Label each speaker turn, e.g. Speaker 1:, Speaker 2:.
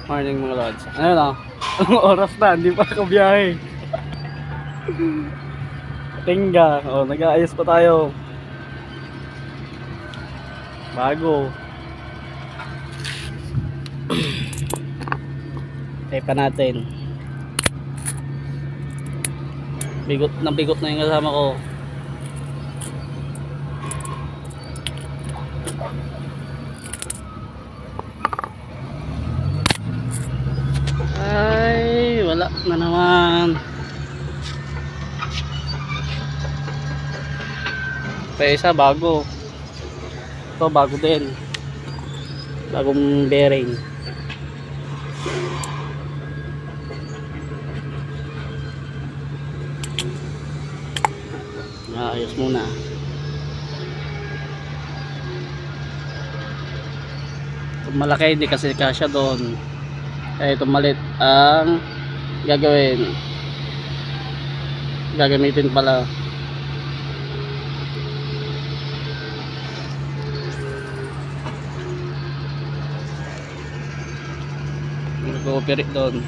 Speaker 1: Morning mga lods. Ano na? Anong oras na? Hindi pa ako biyahe. Tingga. O, nag-aayos pa tayo. Bago. Tayo pa natin. Bigot na yung kasama ko. Ay, wala na naman. Pa isa bago. Ito bago din. Bagong bearing. Ayos muna. Ito malaki, hindi kasi kasya doon. Kaya ito malit ang gagamitin pala. Nag-ooperate doon.